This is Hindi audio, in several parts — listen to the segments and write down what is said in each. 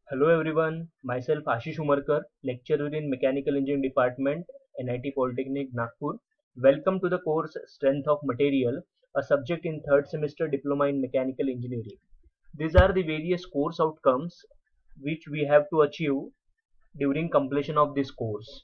Hello everyone, myself Ashish Umarkar, lecturer in Mechanical Engineering Department, NIT Polytechnic, Nagpur. Welcome to the course Strength of Material, a subject in third semester Diploma in Mechanical Engineering. These are the various course outcomes which we have to achieve during completion of this course,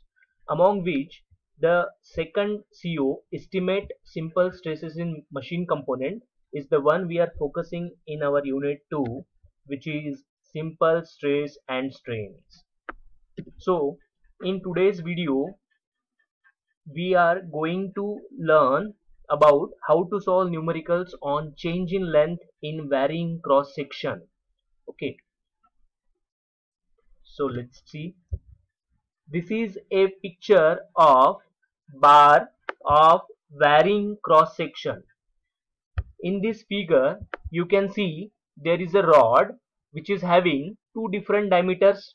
among which the second CO, estimate simple stresses in machine component, is the one we are focusing in our unit 2, which is simple stress and strains. So in today's video we are going to learn about how to solve numericals on change in length in varying cross section. Okay, so let's see. This is a picture of bar of varying cross section. In this figure you can see there is a rod which is having two different diameters.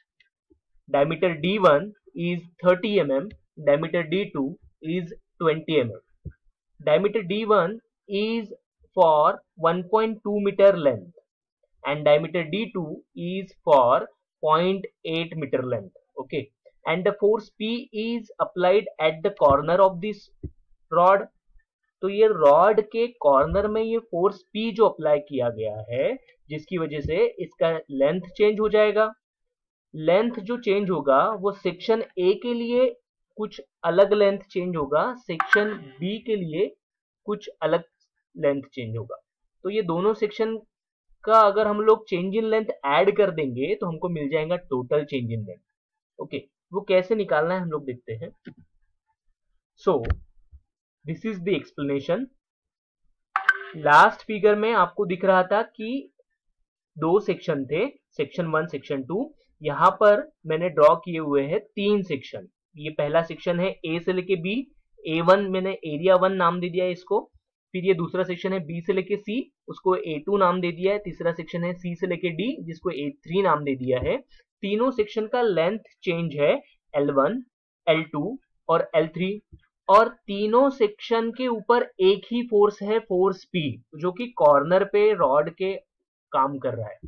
Diameter D1 is 30 mm, diameter D2 is 20 mm. Diameter D1 is for 1.2 meter length and diameter D2 is for 0.8 meter length. Okay, and the force P is applied at the corner of this rod. तो ये रॉड के कॉर्नर में ये फोर्स P जो अप्लाई किया गया है, जिसकी वजह से इसका लेंथ चेंज हो जाएगा. लेंथ जो चेंज होगा वो सेक्शन ए के लिए कुछ अलग लेंथ चेंज होगा, सेक्शन बी के लिए कुछ अलग लेंथ चेंज होगा. तो ये दोनों सेक्शन का अगर हम लोग चेंज इन लेंथ ऐड कर देंगे तो हमको मिल जाएगा total change in length. Okay, वो कैसे निकालना है हम लोग देखते हैं. So this is the explanation. Last figure में आपको दिख रहा था कि दो सेक्शन थे, सेक्शन 1 सेक्शन 2. यहां पर मैंने ड्रॉ किए हुए हैं तीन सेक्शन. ये पहला सेक्शन है ए से लेके बी. A1 मैंने एरिया 1 नाम दे दिया है इसको. फिर ये दूसरा सेक्शन है बी से लेके सी, उसको A2 नाम दे दिया है. तीसरा सेक्शन है सी से लेके डी, जिसको A3 नाम दे दिया है. तीनों सेक्शन का लेंथ चेंज है L1, L2 और L3. और तीनों सेक्शन के ऊपर एक ही फोर्स है, फोर्स P, जो कि कॉर्नर पे रॉड के काम कर रहा है.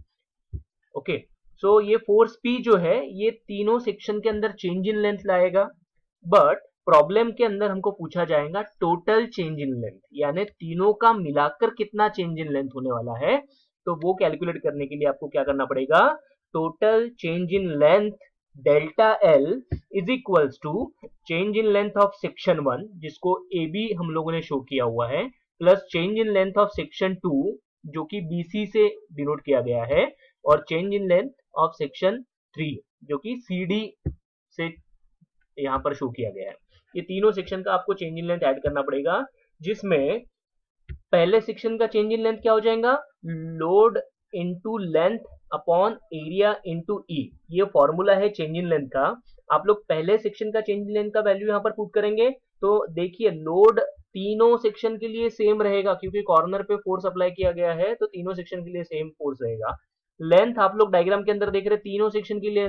ओके, सो ये फोर्स P जो है ये तीनों सेक्शन के अंदर चेंज इन लेंथ लाएगा. बट प्रॉब्लम के अंदर हमको पूछा जाएगा टोटल चेंज इन लेंथ, यानी तीनों का मिलाकर कितना चेंज इन लेंथ होने वाला है. तो वो कैलकुलेट करने के लिए आपको क्या करना पड़ेगा, total change in length delta L is equals to change in length of section 1, जिसको AB हम लोगों ने शो किया हुआ है, plus change in length of section 2 जो कि BC से डिनोट किया गया है, और change in length of section 3 जो कि CD से यहां पर शो किया गया है. ये तीनों सेक्शन का आपको चेंज इन लेंथ ऐड करना पड़ेगा, जिसमें पहले सेक्शन का चेंज इन लेंथ क्या हो जाएगा, load into length upon area into E. ये फॉर्मूला है चेंज इन लेंथ का. आप लोग पहले सेक्शन का चेंज इन लेंथ का वैल्यू यहां पर पुट करेंगे तो देखिए लोड तीनों सेक्शन के लिए सेम रहेगा, क्योंकि कॉर्नर पे फोर्स अप्लाई किया गया है तो तीनों सेक्शन के लिए सेम फोर्स रहेगा. लेंथ आप लोग डायग्राम के अंदर देख रहे हैं, तीनों सेक्शन के लिए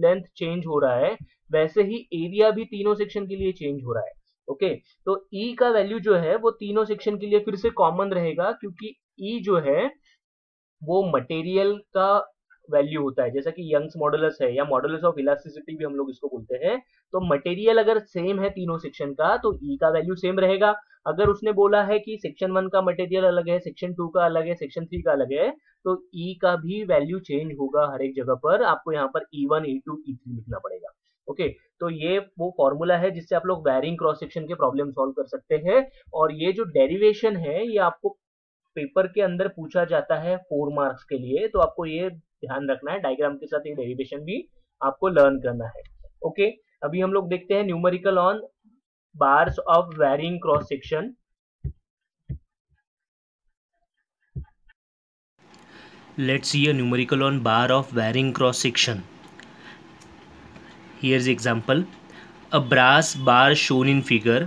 लेंथ चेंज हो रहा है, वैसे ही एरिया भी तीनों सेक्शन के लिए चेंज हो रहा है. ओके, तो ई का वैल्यू जो है वो तीनों सेक्शन के लिए फिर से कॉमन रहेगा, क्योंकि ई जो है वो मटेरियल का वैल्यू होता है, जैसा कि यंग्स मॉडुलस है या मॉडुलस ऑफ इलास्टिसिटी भी हम लोग इसको बोलते हैं. तो मटेरियल अगर सेम है तीनों सेक्शन का तो ई का वैल्यू सेम रहेगा. अगर उसने बोला है कि सेक्शन 1 का मटेरियल अलग है, सेक्शन 2 का अलग है, सेक्शन 3 का अलग है, तो ई का भी वैल्यू चेंज होगा हर एक जगह पर. आपको यहाँ पर E1, E2, E3 लिखना पड़ेगा. ओके, तो ये वो फॉर्मूला है जिससे आप लोग वैरिंग क्रॉस सेक्शन के प्रॉब्लम सॉल्व कर सकते हैं. और ये जो डेरिवेशन है ये आपको पेपर के अंदर पूछा जाता है 4 मार्क्स के लिए, तो आपको ये ध्यान रखना है, डायग्राम के साथ ये डेरिवेशन भी आपको लर्न करना है. ओके, अभी हम लोग देखते हैं numerical on bars of varying cross section. Let's see a numerical on bar of varying cross section. Here's example. A brass bar shown in figure.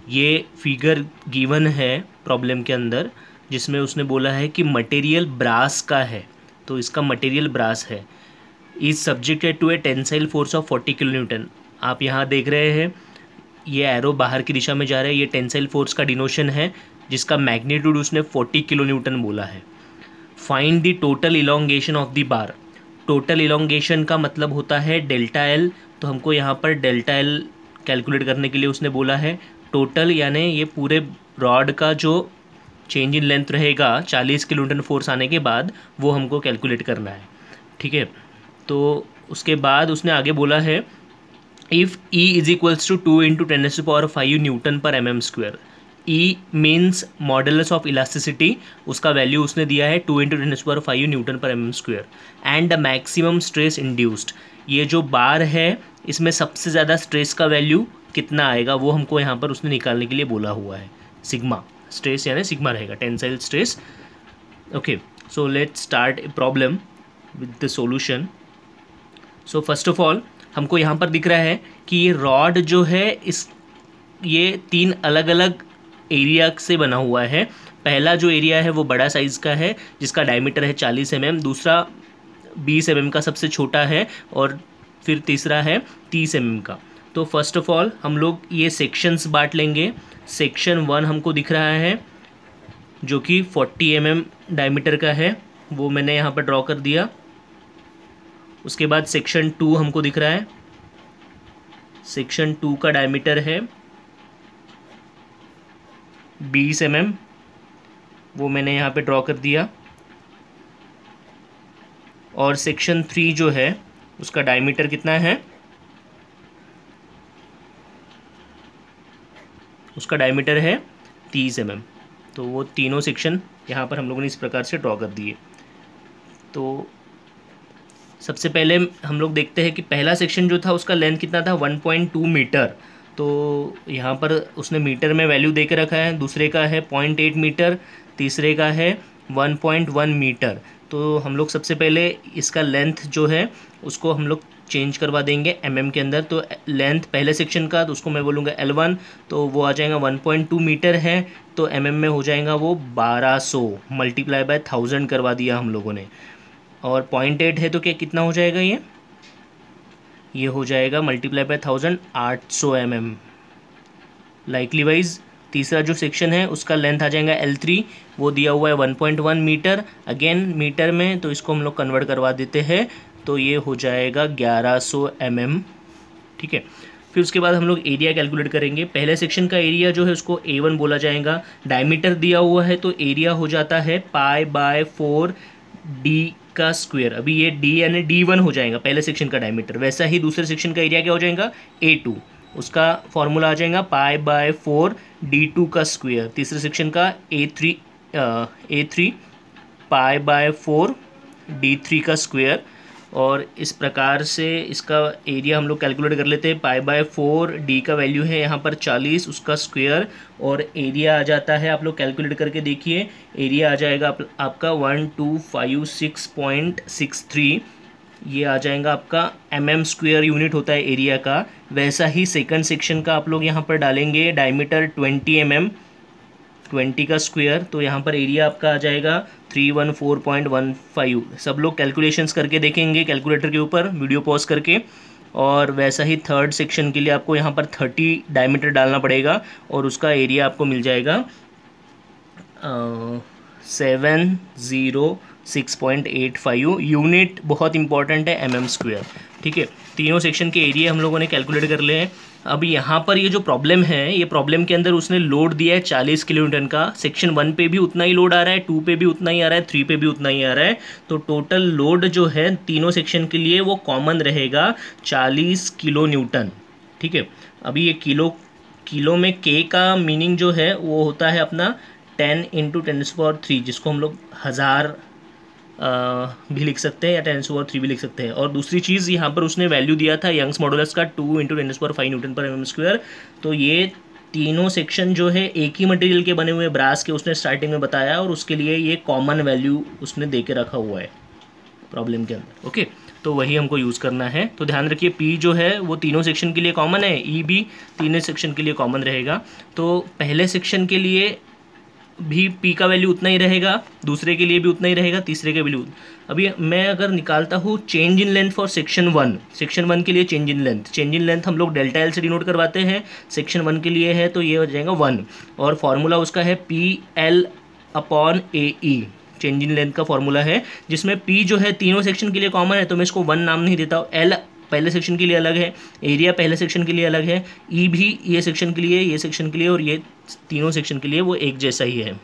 ये फिगर गिवन है प्रॉब्लम के अंदर, जिसमें उसने बोला है कि मटेरियल ब्रास का है, तो इसका मटेरियल ब्रास है. Is subjected to a tensile force of 40 kilo newton. आप यहाँ देख रहे हैं ये एरो बाहर की दिशा में जा रहा है, ये टेंसाइल फोर्स का डिनोशन है, जिसका मैग्नीट्यूड उसने 40 किलो न्यूटन बोला है. Find the total elongation of the bar. Total elongation का मतलब होता है डेल्टा एल, तो हमको यहाँ पर डेल्टा एल कैलकुलेट करने के लिए उसने बोला है टोटल, यानी ये पूरे रॉड का जो चेंज इन लेंथ रहेगा 40 किलोन्यूटन फोर्स आने के बाद, वो हमको कैलकुलेट करना है। ठीक है, तो उसके बाद उसने आगे बोला है if E is equals to 2 into 10⁵ newton per mm²। E means modulus of elasticity, उसका वैल्यू उसने दिया है 2 into 10⁵ newton per mm²। And the maximum stress induced, ये जो बार है इसमें सबसे ज़्यादा स्ट्रेस का वैल्यू कितना आएगा वो हमको यहाँ पर उसने निकालने के लिए बोला हुआ है। सिग्मा स्ट्रेस यानी सिग्मा रहेगा, tensile stress. Okay, so let's start a problem with the solution. So first of all हमको यहाँ पर दिख रहा है कि ये रॉड जो है ये 3 अलग अलग एरिया से बना हुआ है। पहला जो एरिया है वो बड़ा साइज़ का है जिसका डायमीटर है 40 mm, दूसरा 20 mm का सबसे छोटा है, और फिर तीसरा है 30 mm का। तो फर्स्ट ऑफ ऑल हम लोग ये सेक्शंस बांट लेंगे। सेक्शन 1 हमको दिख रहा है जो कि 40 mm डायमीटर का है, वो मैंने यहाँ पर ड्रॉ कर दिया। उसके बाद सेक्शन 2 हमको दिख रहा है, सेक्शन 2 का डायमीटर है 20 mm, वो मैंने यहाँ पे ड्रॉ कर दिया। और सेक्शन 3 जो है उसका डायमीटर कितना है, उसका डायमीटर है 30 mm। तो वो तीनों सेक्शन यहाँ पर हम लोगों ने इस प्रकार से ड्रॉ कर दिए। तो सबसे पहले हम लोग देखते हैं कि पहला सेक्शन जो था उसका लेंथ कितना था, 1.2 मीटर। तो यहाँ पर उसने मीटर में वैल्यू दे के रखा है। दूसरे का है 0.8 मीटर, तीसरे का है 1.1 मीटर। तो हम लोग सबसे पहले इसका लेंथ जो है उसको हम लोग चेंज करवा देंगे mm के अंदर। तो लेंथ पहले सेक्शन का, तो उसको मैं बोलूँगा L1, तो वो आ जाएगा 1.2 मीटर है, तो mm में हो जाएगा वो 1200 मल्टीप्लाई बाय 1000 करवा दिया हम लोगों ने। और 0.8 है तो क्या कितना हो जाएगा, ये हो जाएगा multiply by 1000 800 mm। Likely wise तीसरा जो सेक्शन है उसका लेंथ आ जाएगा L3, वो दिया हुआ है 1.1 मीटर, अगेन मीटर में, तो इसको हम लोग कन्वर्ट करवा देते हैं, तो ये हो जाएगा 1100 mm। ठीक है, फिर उसके बाद हम लोग एरिया कैलकुलेट करेंगे। पहले सेक्शन का एरिया जो है उसको A1 बोला जाएगा। डायमीटर दिया हुआ है तो एरिया हो जाता है π/4 d का स्क्वायर। अभी ये d यानी D1 हो जाएगा पहले सेक्शन का डायमीटर। वैसा ही दूसरे सेक्शन का एरिया क्या हो जाएगा, A2, उसका फॉर्मूला आ जाएगा π/4 d2 का स्क्वायर। तीसरे सेक्शन का A3 π/4 d3 का स्क्वायर। और इस प्रकार से इसका एरिया हम लोग कैलकुलेट कर लेते हैं। π/4 d का वैल्यू है यहाँ पर 40, उसका स्क्वायर, और एरिया आ जाता है, आप लोग कैलकुलेट करके देखिए, एरिया आ जाएगा आपका 1256.63। ये आ जाएगा आपका mm² यूनिट होता है एरिया का। वैसा ही सेकंड सेक्शन का आप लोग यहाँ पर डालेंगे, डायमीटर 20 mm, 20 का स्क्वायर, तो यहाँ पर एरिया आपका आ जाएगा 314.15। सब लोग कैलकुलेशंस करके देखेंगे कैलकुलेटर के ऊपर, वीडियो पॉज करके। और वैसा ही थर्ड सेक्शन के लिए आपको यहाँ पर 30 डायमीटर डालना पड़ेगा, और उसका एरिया आपको मिल जाएगा 706.85 यूनिट। बहुत इंपॉर्टेंट है mm²। ठीक है, तीनों सेक्शन के एरिया हम लोगों ने कैलकुलेट कर लिए हैं। अब यहाँ पर ये जो प्रॉब्लम है, ये प्रॉब्लम के अंदर उसने लोड दिया है 40 किलोन्यूटन का। सेक्शन 1 पे भी उतना ही लोड आ रहा है, 2 पे भी उतना ही आ रहा है, 3 पे भी उतना ही आ रहा है। तो टोटल लोड जो है तीनों सेक्शन के लिए वो कॉमन रहेगा 40 किलो न्यूटन। ठीक है, अभी ये किलो में K का मीनिंग जो है वो होता है अपना 10 × 10⁻³ जिसको हम लोग 1000 भी लिख सकते हैं या 10⁻³ भी लिख सकते हैं। और दूसरी चीज़ यहाँ पर उसने वैल्यू दिया था यंग्स मॉडुलस का 2 × 10⁵ न्यूटन पर mm²। तो ये तीनों सेक्शन जो है एक ही मटेरियल के बने हुए ब्रास के उसने स्टार्टिंग में बताया, और उसके लिए ये कॉमन वैल्यू उसने दे के रखा हुआ है प्रॉब्लम के अंदर। ओके, तो वही हमको यूज़ करना है। तो ध्यान रखिए P जो है वो तीनों सेक्शन के लिए कॉमन है, E भी तीनों सेक्शन के लिए कॉमन रहेगा। तो पहले सेक्शन के लिए भी P का वैल्यू उतना ही रहेगा, दूसरे के लिए भी उतना ही रहेगा, तीसरे के वैल्यू। अभी मैं अगर निकालता हूँ change in length for section 1, section 1 के लिए चेंज इन लेंथ हम लोग डेल्टा L से डिनोट करवाते हैं। सेक्शन 1 के लिए है तो ये हो जाएगा 1, और फॉर्मूला उसका है PL/AE। चेंज इन लेंथ का फॉर्मूला है, जिसमें पी जो है तीनों सेक्शन के लिए कॉमन है, तो मैं इसको 1 नाम नहीं देता हूँ। एल पहले सेक्शन के लिए अलग है, एरिया पहले सेक्शन के लिए अलग है, ई भी ये सेक्शन के लिए, ये सेक्शन के लिए और ये तीनों सेक्शन के लिए वो एक जैसा ही है।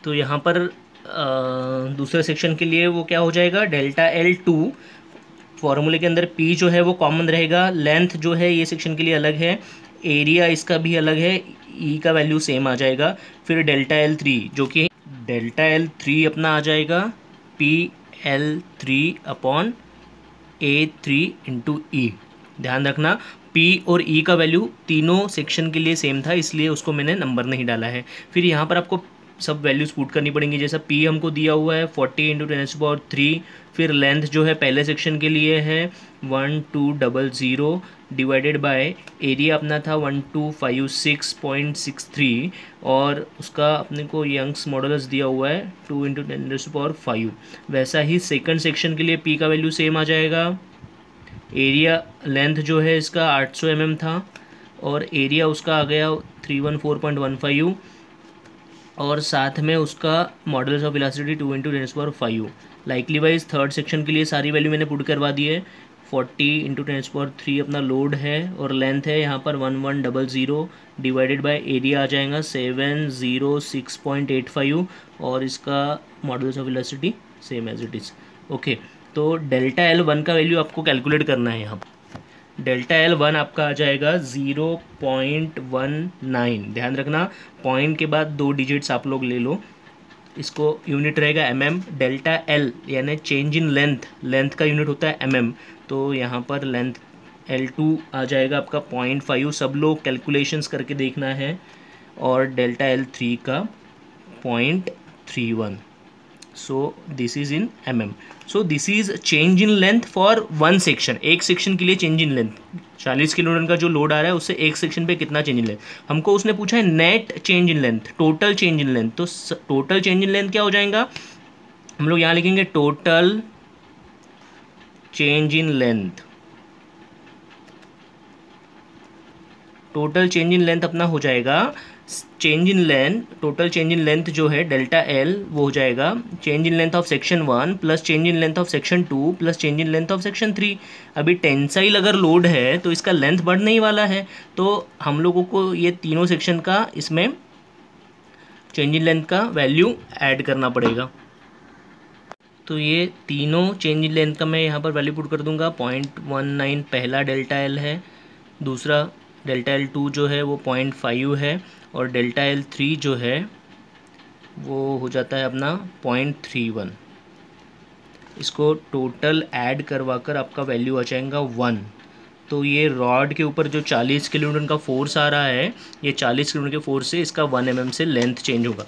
तो यहाँ पर दूसरे सेक्शन के लिए वो क्या हो जाएगा, डेल्टा एल टू, फॉर्मूले के अंदर पी जो है वो कॉमन रहेगा, लेंथ जो है ये सेक्शन के लिए अलग है, एरिया इसका भी अलग है, ई का वैल्यू सेम आ जाएगा। फिर डेल्टा एल थ्री, जो कि डेल्टा एल थ्री अपना आ जाएगा पी एल थ्री अपॉन ए थ्री इंटू ई। ध्यान रखना पी और ई का वैल्यू तीनों सेक्शन के लिए सेम था, इसलिए उसको मैंने नंबर नहीं डाला है। फिर यहाँ पर आपको सब वैल्यूज़ पुट करनी पड़ेंगी। जैसा पी हमको दिया हुआ है 40 × 10⁻3, फिर लेंथ जो है पहले सेक्शन के लिए है 1200 डिवाइडेड बाय एरिया अपना था 1256.63 और उसका अपने को यंग्स मॉडुलस दिया हुआ है 2 × 10⁵। वैसा ही सेकंड सेक्शन के लिए पी का वैल्यू सेम आ जाएगा। एरिया लेंथ जो है इसका 800 mm था और एरिया उसका आ गया 314.15 और साथ में उसका modulus of velocity 2 × 10⁵। Likely wise third section के लिए सारी वैल्यू मैंने पुट करवा दी है। 40 × 10⁻3 अपना लोड है और लेंथ है यहाँ पर 1100 डिवाइडेड बाय एरिया आ जाएगा 706.85 और इसका modulus of velocity same as it is. Okay, तो डेल्टा एल वन का वैल्यू आपको कैलकुलेट करना है। यहाँ डेल्टा एल वन आपका आ जाएगा 0.19। ध्यान रखना पॉइंट के बाद 2 डिजिट्स आप लोग ले लो, इसको यूनिट रहेगा mm। डेल्टा एल यानी चेंज इन लेंथ का यूनिट होता है mm, तो यहाँ पर लेंथ L2 आ जाएगा आपका 0.5। सब लोग कैलकुलेशंस करके देखना है। और डेल्टा L3 का 0.31। So this is in mm। So this is change in length for one section. एक सेक्शन के लिए चेंज इन लेंथ 40 किलोन्यूटन का जो लोड आ रहा है उससे एक सेक्शन पे कितना चेंज इन लेंथ। हमको उसने पूछा है net change in length, total change in length. तो टोटल चेंज इन लेंथ क्या हो जाएगा, हम लोग यहाँ लिखेंगे total change in length. Total change in length अपना हो जाएगा change in length, total change in length जो है डेल्टा एल वो हो जाएगा change in length of section 1 plus change in length of section 2 plus change in length of section 3। अभी टेंसाइल अगर लोड है तो इसका लेंथ बढ़ने ही वाला है, तो हम लोगों को ये तीनों सेक्शन का इसमें चेंज इन लेंथ का वैल्यू ऐड करना पड़ेगा। तो ये तीनों चेंज इन लेंथ का मैं यहाँ पर वैल्यू पुट कर दूंगा। 0.19 पहला डेल्टा एल है, दूसरा डेल्टा एल टू जो है वो 0.5 है और डेल्टा एल थ्री जो है वो हो जाता है अपना 0.31। इसको टोटल ऐड करवा कर आपका वैल्यू आ जाएगा 1। तो ये रॉड के ऊपर जो 40 किलोन्यूटन का फोर्स आ रहा है, ये 40 किलोन्यूटन के फोर्स से इसका 1 mm से लेंथ चेंज होगा।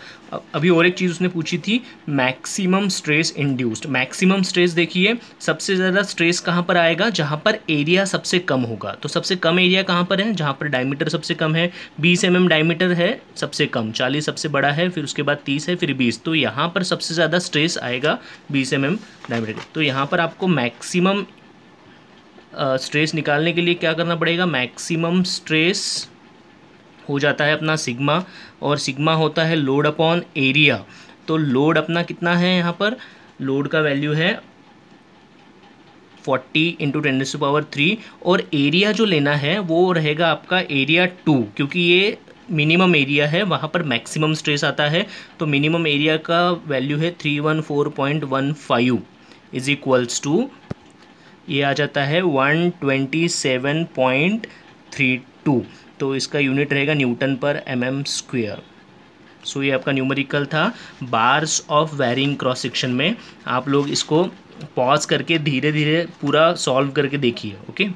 अभी और एक चीज़ उसने पूछी थी, maximum stress induced. Maximum stress देखिए सबसे ज़्यादा स्ट्रेस कहाँ पर आएगा, जहाँ पर एरिया सबसे कम होगा। तो सबसे कम एरिया कहाँ पर है, जहाँ पर डायमीटर सबसे कम है। 20 mm डायमीटर है सबसे कम, 40 सबसे बड़ा है, फिर उसके बाद 30 है, फिर 20। तो यहाँ पर सबसे ज़्यादा स्ट्रेस आएगा 20 mm डायमीटर। तो यहाँ पर आपको मैक्सिमम स्ट्रेस निकालने के लिए क्या करना पड़ेगा, मैक्सिमम स्ट्रेस हो जाता है अपना सिग्मा, और सिग्मा होता है लोड अपॉन एरिया। तो लोड अपना कितना है, यहाँ पर लोड का वैल्यू है 40 × 10⁻³ और एरिया जो लेना है वो रहेगा आपका एरिया 2, क्योंकि ये मिनिमम एरिया है, वहाँ पर मैक्सिमम स्ट्रेस आता है। तो मिनिमम एरिया का वैल्यू है 314.15 इज इक्वल्स टू, ये आ जाता है 127.32। तो इसका यूनिट रहेगा न्यूटन पर mm²। सो ये आपका न्यूमेरिकल था bars of varying cross section में। आप लोग इसको पॉज करके धीरे धीरे पूरा सॉल्व करके देखिए। ओके।